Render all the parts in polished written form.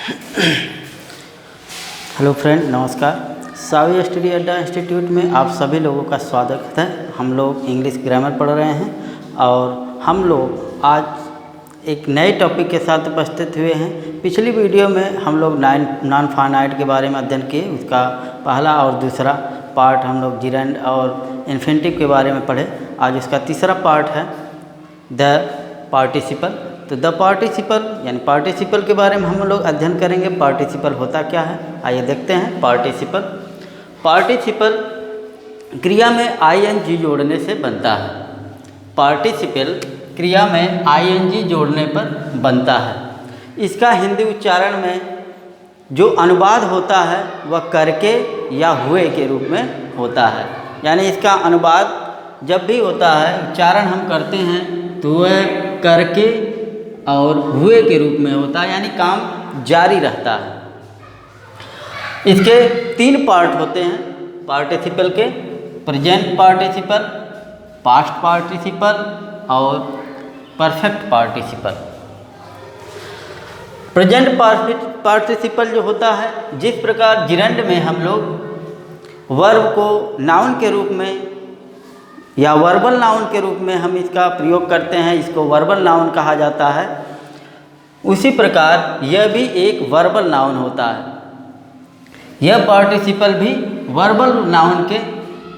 Hello friend, नमस्कार। सावी study अड्डा institute में आप सभी लोगों का स्वागत है। हम लोग इंग्लिश ग्रामर पढ़ रहे हैं और हम लोग आज एक नए टॉपिक के साथ उपस्थित हुए हैं। पिछली वीडियो में हम लोग नॉन फाइनाइट के बारे में अध्ययन किए। उसका पहला और दूसरा पार्ट हम लोग जिरेंड और इन्फिनिटिव के बारे में पढ़े। आज उसका तीसरा पार्ट है द पार्टिसिपल। तो द पार्टिसिपल यानी पार्टिसिपल के बारे में हम लोग अध्ययन करेंगे। पार्टिसिपल होता क्या है, आइए देखते हैं। पार्टिसिपल क्रिया में आईएनजी जोड़ने से बनता है। पार्टिसिपल क्रिया में आईएनजी जोड़ने पर बनता है। इसका हिंदी उच्चारण में जो अनुवाद होता है वह करके या हुए के रूप में होता है। यानी इसका अनुवाद जब भी होता है, उच्चारण हम करते हैं तो वह करके और हुए के रूप में होता है, यानी काम जारी रहता है। इसके 3 पार्ट होते हैं पार्टिसिपल के: प्रेजेंट पार्टिसिपल, पास्ट पार्टिसिपल और परफेक्ट पार्टिसिपल। प्रेजेंट पार्टिसिपल जो होता है, जिस प्रकार जिरेंड में हम लोग वर्ब को नाउन के रूप में या वर्बल नाउन के रूप में हम इसका प्रयोग करते हैं, इसको वर्बल नाउन कहा जाता है, उसी प्रकार यह भी एक वर्बल नाउन होता है। यह पार्टिसिपल भी वर्बल नाउन के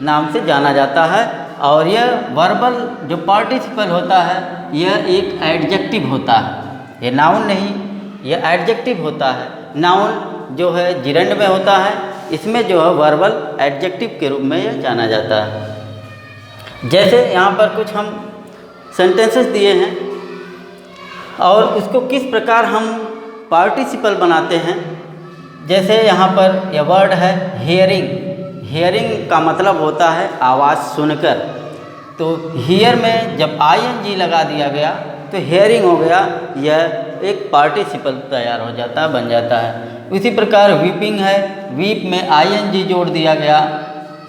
नाम से जाना जाता है। और यह वर्बल जो पार्टिसिपल होता है, यह एक एडजेक्टिव होता है। यह नाउन नहीं, यह एडजेक्टिव होता है। नाउन जो है जिरेंड में होता है, इसमें जो है वर्बल एडजेक्टिव के रूप में यह जाना जाता है। जैसे यहाँ पर कुछ हम सेंटेंसेस दिए हैं और उसको किस प्रकार हम पार्टिसिपल बनाते हैं। जैसे यहाँ पर यह वर्ड है हियरिंग। हियरिंग का मतलब होता है आवाज़ सुनकर। तो हियर में जब आईएनजी लगा दिया गया तो हियरिंग हो गया, यह एक पार्टिसिपल तैयार हो जाता है, बन जाता है। उसी प्रकार वीपिंग है, वीप में आईएनजी जोड़ दिया गया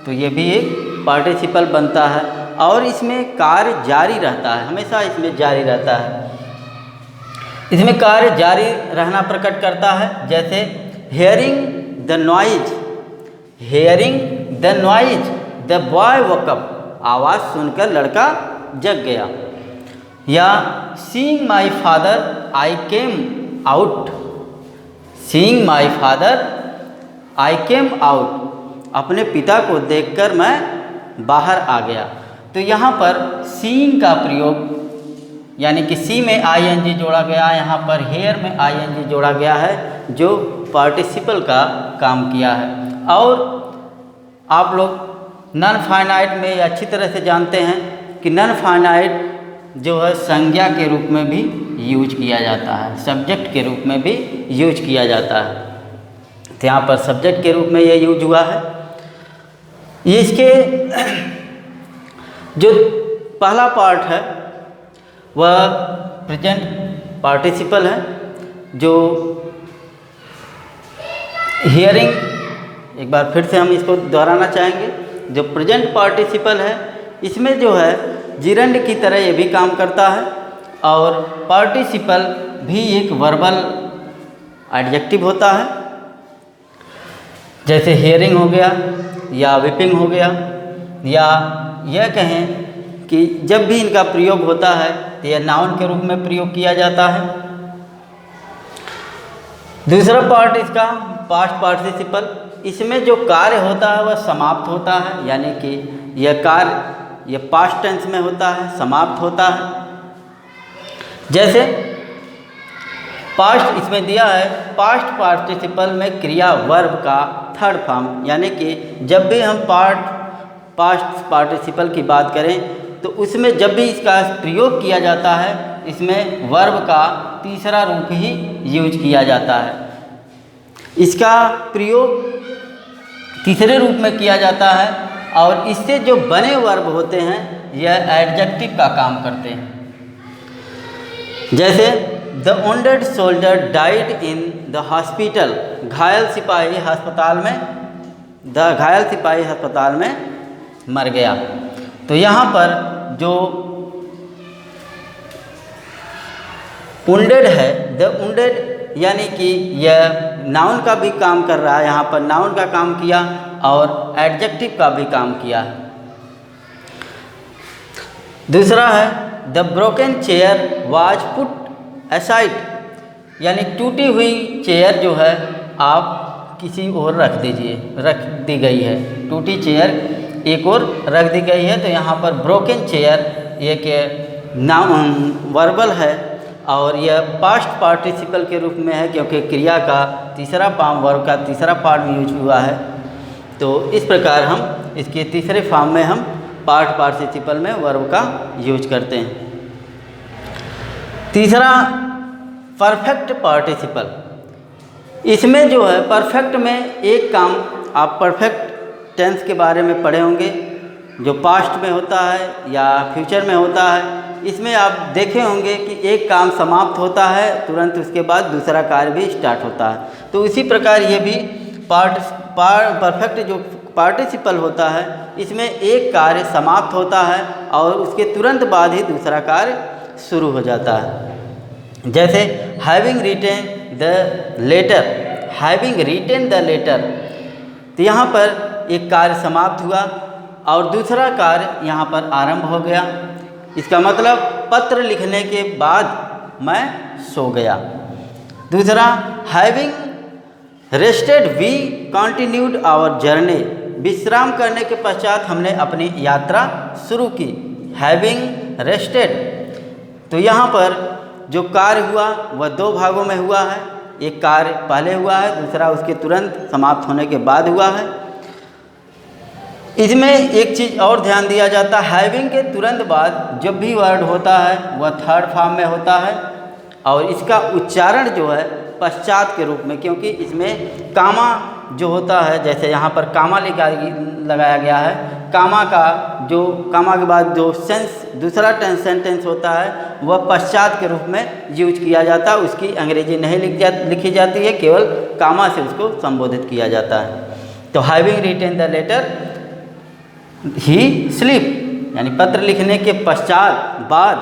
तो यह भी एक पार्टिसिपल बनता है। और इसमें कार्य जारी रहता है, हमेशा इसमें जारी रहता है। इसमें कार्य जारी रहना प्रकट करता है। जैसे hearing the noise, hearing the noise the boy woke up, आवाज़ सुनकर लड़का जग गया। या seeing my father I came out, seeing my father I came out, अपने पिता को देखकर मैं बाहर आ गया। तो यहाँ पर सीइंग का प्रयोग, यानी कि सी में आईएनजी जोड़ा गया, यहाँ पर हेयर में आईएनजी जोड़ा गया है, जो पार्टिसिपल का काम किया है। और आप लोग नॉन फाइनाइट में अच्छी तरह से जानते हैं कि नॉन फाइनाइट जो है संज्ञा के रूप में भी यूज किया जाता है, सब्जेक्ट के रूप में भी यूज किया जाता है। तो यहाँ पर सब्जेक्ट के रूप में यह यूज हुआ है। इसके जो पहला पार्ट है वह प्रेजेंट पार्टिसिपल है। जो हियरिंग, एक बार फिर से हम इसको दोहराना चाहेंगे। जो प्रेजेंट पार्टिसिपल है, इसमें जो है जिरेंड की तरह ये भी काम करता है। और पार्टिसिपल भी एक वर्बल एडजेक्टिव होता है। जैसे हियरिंग हो गया या विपिंग हो गया, या यह कहें कि जब भी इनका प्रयोग होता है तो यह नाउन के रूप में प्रयोग किया जाता है। दूसरा पार्ट इसका पास्ट पार्टिसिपल, इसमें जो कार्य होता है वह समाप्त होता है, यानी कि यह कार्य यह पास्ट टेंस में होता है, समाप्त होता है। जैसे पास्ट इसमें दिया है, पास्ट पार्टिसिपल में क्रिया वर्ब का थर्ड फॉर्म, यानी कि जब भी हम पास्ट पार्टिसिपल की बात करें तो उसमें जब भी इसका प्रयोग किया जाता है, इसमें वर्ब का तीसरा रूप ही यूज किया जाता है। इसका प्रयोग तीसरे रूप में किया जाता है और इससे जो बने वर्ब होते हैं यह एडजेक्टिव का काम करते हैं। जैसे the wounded soldier died in the hospital, घायल सिपाही अस्पताल में मर गया। तो यहाँ पर जो वुंडेड है, द वुंडेड यानी कि यह नाउन का भी काम कर रहा है, यहाँ पर नाउन का काम किया और एडजेक्टिव का भी काम किया है। दूसरा है the broken chair was put aside, यानी टूटी हुई चेयर जो है आप किसी और रख दी गई है, टूटी चेयर एक और रख दी गई है। तो यहाँ पर ब्रोकन चेयर एक नाउन वर्बल है और यह पास्ट पार्टिसिपल के रूप में है, क्योंकि क्रिया का तीसरा फॉर्म वर्ब का तीसरा पार्ट में यूज हुआ है। तो इस प्रकार हम इसके तीसरे फॉर्म में हम पास्ट पार्टिसिपल में वर्ब का यूज करते हैं। तीसरा परफेक्ट पार्टिसिपल, इसमें जो है परफेक्ट में एक काम आप परफेक्ट टेंस के बारे में पढ़े होंगे, जो पास्ट में होता है या फ्यूचर में होता है। इसमें आप देखे होंगे कि एक काम समाप्त होता है, तुरंत उसके बाद दूसरा कार्य भी स्टार्ट होता है। तो इसी प्रकार ये भी परफेक्ट जो पार्टिसिपल होता है, इसमें एक कार्य समाप्त होता है और उसके तुरंत बाद ही दूसरा कार्य शुरू हो जाता है। जैसे having written the letter, having written the letter, तो यहाँ पर एक कार्य समाप्त हुआ और दूसरा कार्य यहाँ पर आरंभ हो गया। इसका मतलब पत्र लिखने के बाद मैं सो गया। दूसरा having rested we continued our journey, विश्राम करने के पश्चात हमने अपनी यात्रा शुरू की। हैविंग रेस्टेड, तो यहाँ पर जो कार्य हुआ वह दो भागों में हुआ है, एक कार्य पहले हुआ है, दूसरा उसके तुरंत समाप्त होने के बाद हुआ है। इसमें एक चीज़ और ध्यान दिया जाता है, हैविंग के तुरंत बाद जब भी वर्ड होता है वह थर्ड फॉर्म में होता है और इसका उच्चारण जो है पश्चात के रूप में, क्योंकि इसमें कामा जो होता है, जैसे यहाँ पर कामा लगाया गया है, कामा का जो कामा के बाद जो दूसरा सेंटेंस होता है वह पश्चात के रूप में यूज किया जाता है। उसकी अंग्रेजी नहीं लिखी जाती है, केवल कामा से उसको संबोधित किया जाता है। तो having written the letter he sleep, यानी पत्र लिखने के पश्चात बाद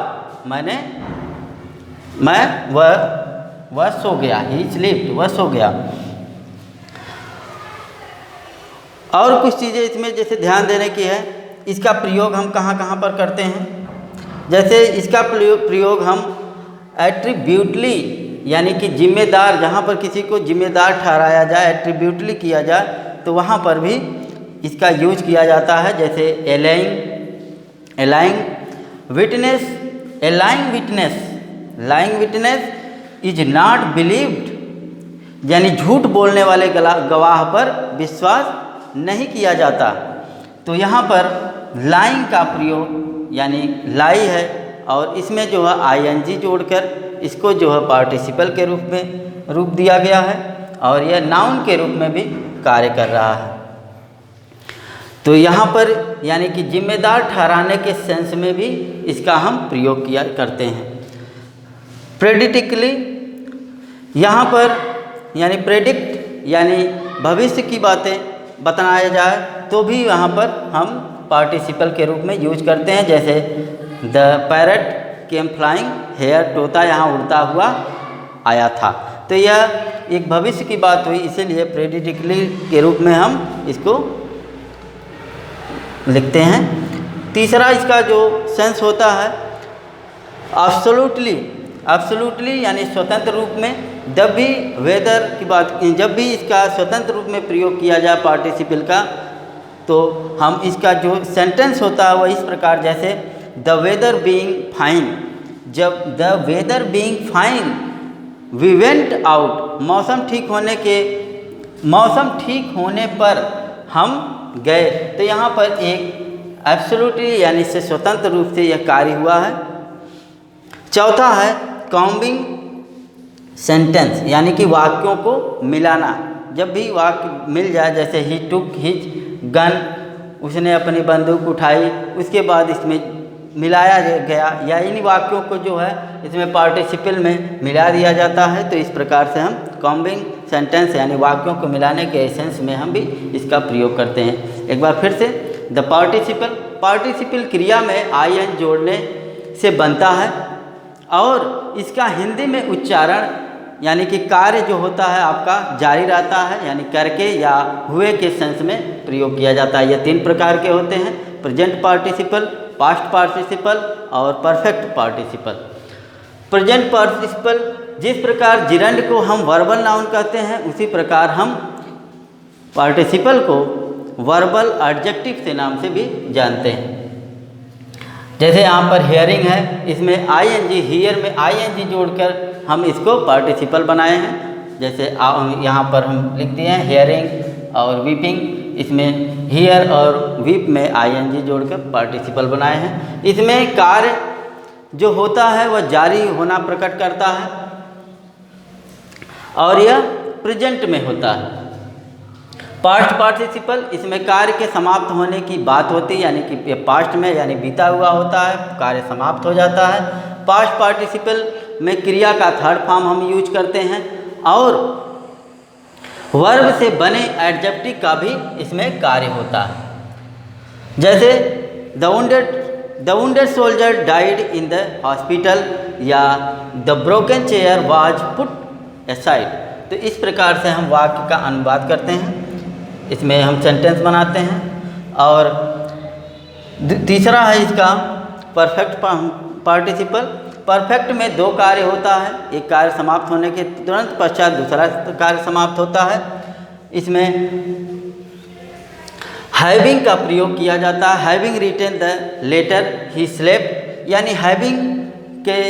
वह सो गया, ही स्लीप, वह सो गया। और कुछ चीज़ें इसमें जैसे ध्यान देने की है, इसका प्रयोग हम कहाँ कहाँ पर करते हैं। जैसे इसका प्रयोग हम एट्रीब्यूटली, यानी कि जिम्मेदार, जहाँ पर किसी को जिम्मेदार ठहराया जाए, एट्रीब्यूटली किया जाए, तो वहाँ पर भी इसका यूज किया जाता है। जैसे a lying witness, lying witness is not believed, यानी झूठ बोलने वाले गवाह पर विश्वास नहीं किया जाता। तो यहाँ पर लाइंग का प्रयोग यानी लाई है और इसमें जो है आईएनजी जोड़कर इसको जो है पार्टिसिपल के रूप दिया गया है और यह नाउन के रूप में भी कार्य कर रहा है। तो यहाँ पर यानी कि जिम्मेदार ठहराने के सेंस में भी इसका हम प्रयोग करते हैं। प्रेडिक्टिकली, यहाँ पर यानी प्रेडिक्ट यानी भविष्य की बातें बताया जाए तो भी यहाँ पर हम पार्टिसिपल के रूप में यूज करते हैं। जैसे the parrot came flying here, तोता यहाँ उड़ता हुआ आया था। तो यह एक भविष्य की बात हुई, इसीलिए प्रेडिक्टिकली के रूप में हम इसको लिखते हैं। तीसरा इसका जो सेंस होता है एब्सोल्युटली यानी स्वतंत्र रूप में। जब भी वेदर की बात, जब भी इसका स्वतंत्र रूप में प्रयोग किया जाए पार्टिसिपल का, तो हम इसका जो सेंटेंस होता है वह इस प्रकार, जैसे द वेदर बीइंग फाइन, जब the weather being fine we went out, मौसम ठीक होने पर हम गए। तो यहाँ पर एक एब्सोल्युटली यानी से स्वतंत्र रूप से यह कार्य हुआ है। चौथा है कॉम्बिंग सेंटेंस, यानी कि वाक्यों को मिलाना। जब भी वाक्य मिल जाए, जैसे ही टुक हिज गन, उसने अपनी बंदूक उठाई, उसके बाद इसमें मिलाया गया, या इन वाक्यों को जो है इसमें पार्टिसिपल में मिला दिया जाता है। तो इस प्रकार से हम कॉम्बिंग सेंटेंस यानी वाक्यों को मिलाने के एसेंस में हम भी इसका प्रयोग करते हैं। एक बार फिर से, द पार्टिसिपल क्रिया में आईएन जोड़ने से बनता है और इसका हिंदी में उच्चारण यानी कि कार्य जो होता है आपका जारी रहता है, यानी करके या हुए के सेंस में प्रयोग किया जाता है। ये 3 प्रकार के होते हैं, प्रेजेंट पार्टिसिपल, पास्ट पार्टिसिपल और परफेक्ट पार्टिसिपल। प्रेजेंट पार्टिसिपल, जिस प्रकार जिरंड को हम वर्बल नाउन कहते हैं, उसी प्रकार हम पार्टिसिपल को वर्बल एडजेक्टिव से नाम से भी जानते हैं। जैसे यहाँ पर हियरिंग है, इसमें आईएनजी, हियर में आईएनजी जोड़कर हम इसको पार्टिसिपल बनाए हैं। जैसे यहाँ पर हम लिख दिए हैं हियरिंग और वीपिंग, इसमें हियर और वीप में आईएनजी जोड़कर पार्टिसिपल बनाए हैं। इसमें कार्य जो होता है वह जारी होना प्रकट करता है और यह प्रेजेंट में होता है। पास्ट पार्टिसिपल, इसमें कार्य के समाप्त होने की बात होती है, यानी कि पास्ट में यानी बीता हुआ होता है, कार्य समाप्त हो जाता है। पास्ट पार्टिसिपल में क्रिया का थर्ड फॉर्म हम यूज करते हैं और वर्ब से बने एडजेक्टिव का भी इसमें कार्य होता है। जैसे the wounded soldier died in the hospital या the broken chair was put aside. तो इस प्रकार से हम वाक्य का अनुवाद करते हैं, इसमें हम सेंटेंस बनाते हैं। और तीसरा है इसका परफेक्ट पार्टिसिपल। परफेक्ट में 2 कार्य होता है, एक कार्य समाप्त होने के तुरंत पश्चात दूसरा कार्य समाप्त होता है। इसमें हैविंग का प्रयोग किया जाता है। Having written the letter he slept, यानी हैविंग के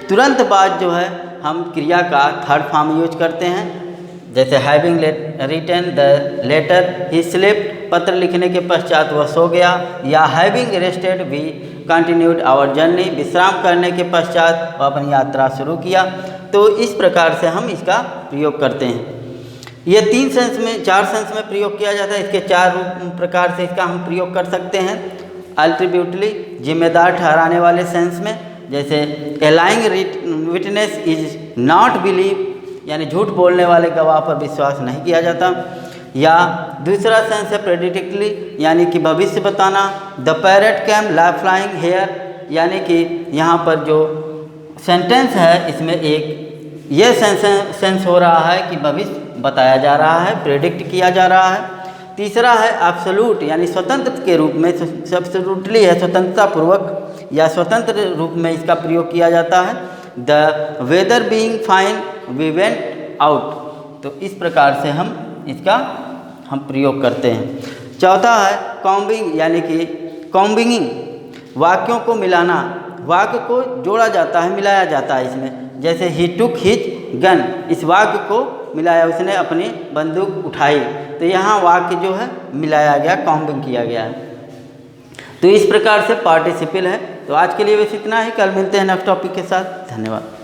तुरंत बाद जो है हम क्रिया का थर्ड फॉर्म यूज करते हैं। जैसे having written the letter he slept, पत्र लिखने के पश्चात वह सो गया, या having rested we continued our journey, विश्राम करने के पश्चात वह अपनी यात्रा शुरू किया। तो इस प्रकार से हम इसका प्रयोग करते हैं। ये 4 सेंस में प्रयोग किया जाता है। इसके 4 प्रकार से इसका हम प्रयोग कर सकते हैं। अल्ट्रीब्यूटली, जिम्मेदार ठहराने वाले सेंस में, जैसे a lying witness is not believe, यानी झूठ बोलने वाले गवाह पर विश्वास नहीं किया जाता। या दूसरा सेंस है प्रेडिक्टली, यानी कि भविष्य बताना। The parrot came flying here, यानी कि यहाँ पर जो सेंटेंस है इसमें एक ये सेंस हो रहा है कि भविष्य बताया जा रहा है, प्रेडिक्ट किया जा रहा है। तीसरा है एब्सोल्यूट, यानी स्वतंत्र के रूप में, एब्सोल्यूटली है स्वतंत्रता पूर्वक या स्वतंत्र रूप में इसका प्रयोग किया जाता है। The weather being fine we went out. तो इस प्रकार से हम इसका प्रयोग करते हैं। चौथा है कॉम्बिंग, यानी कि कॉम्बिंगिंग, वाक्यों को मिलाना, वाक्य को जोड़ा जाता है, मिलाया जाता है इसमें। जैसे ही टुक हिज गन, इस वाक्य को मिलाया, उसने अपनी बंदूक उठाई। तो यहाँ वाक्य जो है मिलाया गया, कॉम्बिंग किया गया है। तो इस प्रकार से पार्टिसिपल है। तो आज के लिए बस इतना ही, कल मिलते हैं नेक्स्ट टॉपिक के साथ। धन्यवाद।